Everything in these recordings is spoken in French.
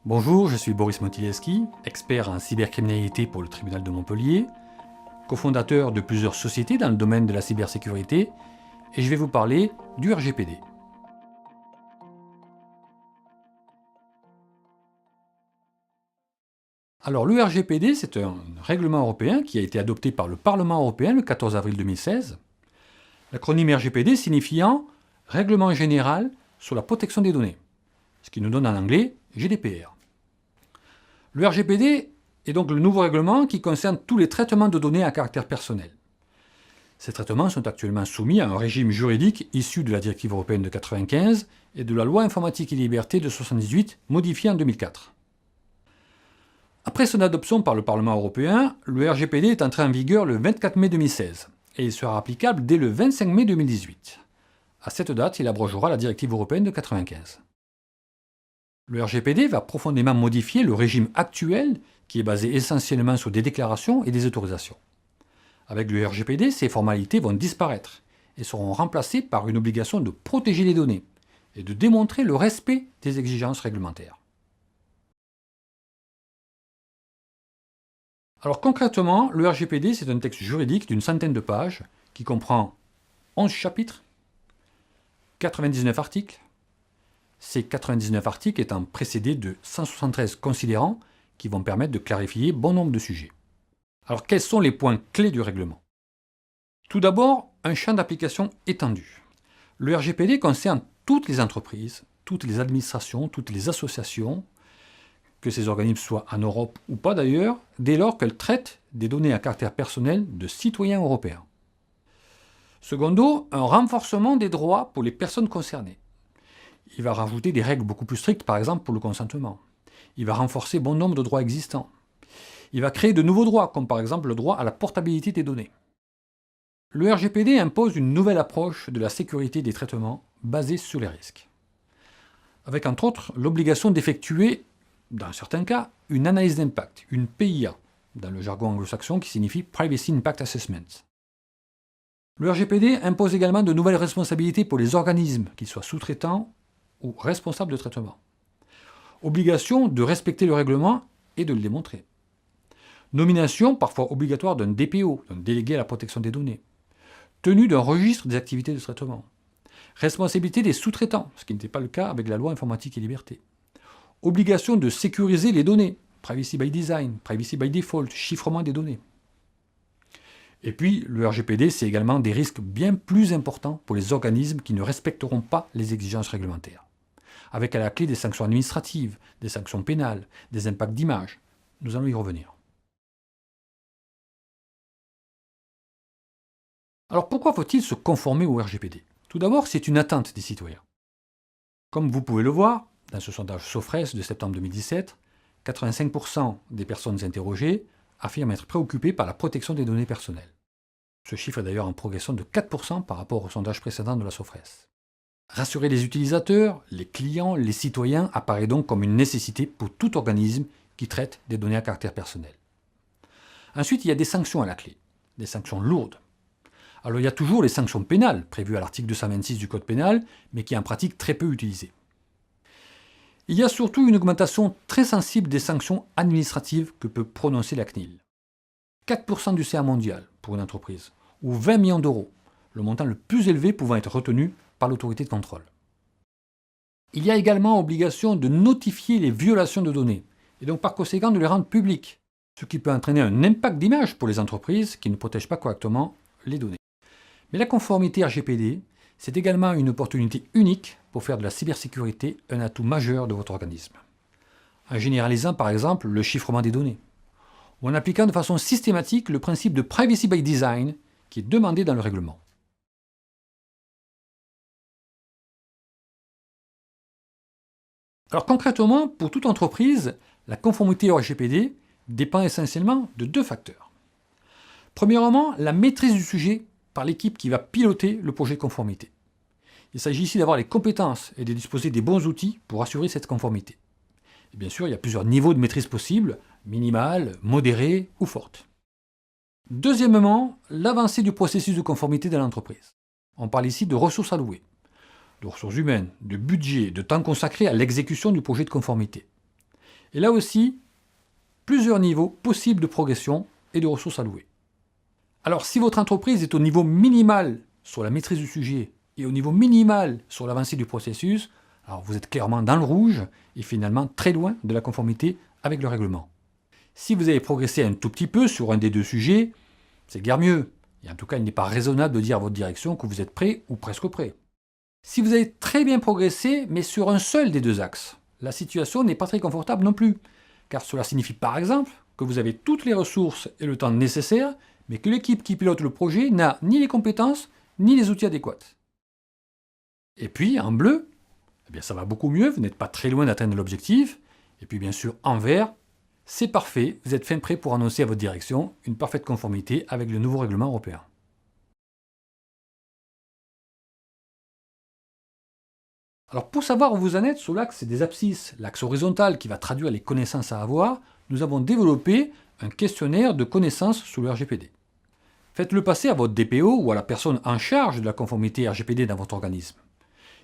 Bonjour, je suis Boris Motilewski, expert en cybercriminalité pour le tribunal de Montpellier, cofondateur de plusieurs sociétés dans le domaine de la cybersécurité, et je vais vous parler du RGPD. Alors le RGPD, c'est un règlement européen qui a été adopté par le Parlement européen le 14 avril 2016. L'acronyme RGPD signifiant Règlement général sur la protection des données, ce qui nous donne en anglais GDPR. Le RGPD est donc le nouveau règlement qui concerne tous les traitements de données à caractère personnel. Ces traitements sont actuellement soumis à un régime juridique issu de la directive européenne de 1995 et de la loi informatique et liberté de 1978, modifiée en 2004. Après son adoption par le Parlement européen, le RGPD est entré en vigueur le 24 mai 2016 et il sera applicable dès le 25 mai 2018. À cette date, il abrogera la directive européenne de 1995. Le RGPD va profondément modifier le régime actuel qui est basé essentiellement sur des déclarations et des autorisations. Avec le RGPD, ces formalités vont disparaître et seront remplacées par une obligation de protéger les données et de démontrer le respect des exigences réglementaires. Alors concrètement, le RGPD, c'est un texte juridique d'une centaine de pages qui comprend 11 chapitres, 99 articles, ces 99 articles étant précédés de 173 considérants qui vont permettre de clarifier bon nombre de sujets. Alors quels sont les points clés du règlement? Tout d'abord, un champ d'application étendu. Le RGPD concerne toutes les entreprises, toutes les administrations, toutes les associations, que ces organismes soient en Europe ou pas d'ailleurs, dès lors qu'elles traitent des données à caractère personnel de citoyens européens. Secondo, un renforcement des droits pour les personnes concernées. Il va rajouter des règles beaucoup plus strictes, par exemple pour le consentement. Il va renforcer bon nombre de droits existants. Il va créer de nouveaux droits, comme par exemple le droit à la portabilité des données. Le RGPD impose une nouvelle approche de la sécurité des traitements basée sur les risques, avec entre autres l'obligation d'effectuer, dans certains cas, une analyse d'impact, une PIA, dans le jargon anglo-saxon qui signifie Privacy Impact Assessment. Le RGPD impose également de nouvelles responsabilités pour les organismes, qu'ils soient sous-traitants ou responsables de traitement. Obligation de respecter le règlement et de le démontrer. Nomination parfois obligatoire d'un DPO, d'un délégué à la protection des données. Tenue d'un registre des activités de traitement. Responsabilité des sous-traitants, ce qui n'était pas le cas avec la loi informatique et liberté. Obligation de sécuriser les données, privacy by design, privacy by default, chiffrement des données. Et puis, le RGPD, c'est également des risques bien plus importants pour les organismes qui ne respecteront pas les exigences réglementaires, avec à la clé des sanctions administratives, des sanctions pénales, des impacts d'image. Nous allons y revenir. Alors pourquoi faut-il se conformer au RGPD? Tout d'abord, c'est une attente des citoyens. Comme vous pouvez le voir, dans ce sondage Sofres de septembre 2017, 85% des personnes interrogées affirment être préoccupées par la protection des données personnelles. Ce chiffre est d'ailleurs en progression de 4% par rapport au sondage précédent de la Sofres. Rassurer les utilisateurs, les clients, les citoyens apparaît donc comme une nécessité pour tout organisme qui traite des données à caractère personnel. Ensuite, il y a des sanctions à la clé, des sanctions lourdes. Alors il y a toujours les sanctions pénales prévues à l'article 226 du Code pénal, mais qui est en pratique très peu utilisées. Il y a surtout une augmentation très sensible des sanctions administratives que peut prononcer la CNIL. 4% du CA mondial pour une entreprise, ou 20 millions d'euros, le montant le plus élevé pouvant être retenu par l'autorité de contrôle. Il y a également obligation de notifier les violations de données, et donc par conséquent de les rendre publiques, ce qui peut entraîner un impact d'image pour les entreprises qui ne protègent pas correctement les données. Mais la conformité RGPD, c'est également une opportunité unique pour faire de la cybersécurité un atout majeur de votre organisme. En généralisant par exemple le chiffrement des données, ou en appliquant de façon systématique le principe de Privacy by Design qui est demandé dans le règlement. Alors concrètement, pour toute entreprise, la conformité au RGPD dépend essentiellement de deux facteurs. Premièrement, la maîtrise du sujet par l'équipe qui va piloter le projet de conformité. Il s'agit ici d'avoir les compétences et de disposer des bons outils pour assurer cette conformité. Et bien sûr, il y a plusieurs niveaux de maîtrise possibles, minimale, modérée ou forte. Deuxièmement, l'avancée du processus de conformité de l'entreprise. On parle ici de ressources allouées, de ressources humaines, de budget, de temps consacré à l'exécution du projet de conformité. Et là aussi, plusieurs niveaux possibles de progression et de ressources allouées. Alors si votre entreprise est au niveau minimal sur la maîtrise du sujet et au niveau minimal sur l'avancée du processus, alors vous êtes clairement dans le rouge et finalement très loin de la conformité avec le règlement. Si vous avez progressé un tout petit peu sur un des deux sujets, c'est guère mieux. Et en tout cas, il n'est pas raisonnable de dire à votre direction que vous êtes prêt ou presque prêt. Si vous avez très bien progressé, mais sur un seul des deux axes, la situation n'est pas très confortable non plus, car cela signifie par exemple que vous avez toutes les ressources et le temps nécessaires, mais que l'équipe qui pilote le projet n'a ni les compétences, ni les outils adéquats. Et puis, en bleu, eh bien, ça va beaucoup mieux, vous n'êtes pas très loin d'atteindre l'objectif. Et puis bien sûr, en vert, c'est parfait, vous êtes fin prêt pour annoncer à votre direction une parfaite conformité avec le nouveau règlement européen. Alors pour savoir où vous en êtes sur l'axe des abscisses, l'axe horizontal qui va traduire les connaissances à avoir, nous avons développé un questionnaire de connaissances sous le RGPD. Faites-le passer à votre DPO ou à la personne en charge de la conformité RGPD dans votre organisme.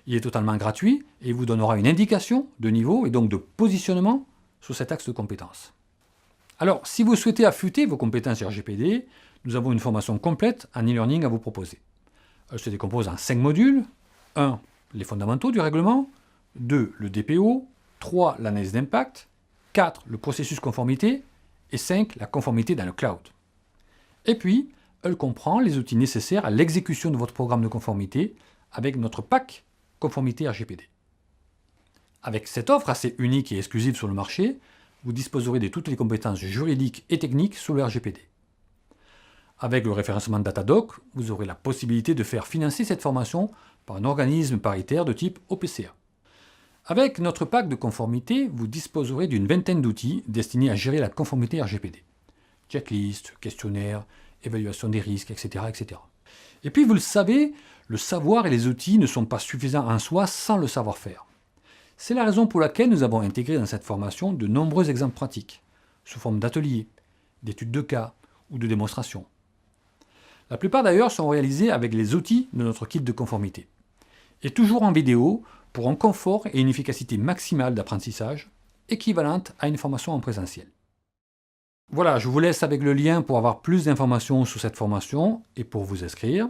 Il est totalement gratuit et vous donnera une indication de niveau et donc de positionnement sur cet axe de compétences. Alors, si vous souhaitez affûter vos compétences RGPD, nous avons une formation complète en e-learning à vous proposer. Elle se décompose en 5 modules. 1. Les fondamentaux du règlement. 2. Le DPO. 3. L'analyse d'impact. 4. Le processus conformité. Et 5. La conformité dans le cloud. Et puis, elle comprend les outils nécessaires à l'exécution de votre programme de conformité avec notre pack conformité RGPD. Avec cette offre assez unique et exclusive sur le marché, vous disposerez de toutes les compétences juridiques et techniques sous le RGPD. Avec le référencement Datadoc, vous aurez la possibilité de faire financer cette formation par un organisme paritaire de type OPCA. Avec notre pack de conformité, vous disposerez d'une vingtaine d'outils destinés à gérer la conformité RGPD. Checklist, questionnaire, évaluation des risques, etc., etc. Et puis vous le savez, le savoir et les outils ne sont pas suffisants en soi sans le savoir-faire. C'est la raison pour laquelle nous avons intégré dans cette formation de nombreux exemples pratiques, sous forme d'ateliers, d'études de cas ou de démonstrations. La plupart d'ailleurs sont réalisés avec les outils de notre kit de conformité, et toujours en vidéo pour un confort et une efficacité maximale d'apprentissage, équivalente à une formation en présentiel. Voilà, je vous laisse avec le lien pour avoir plus d'informations sur cette formation et pour vous inscrire.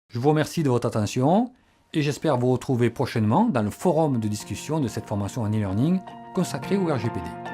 Je vous remercie de votre attention et j'espère vous retrouver prochainement dans le forum de discussion de cette formation en e-learning consacrée au RGPD.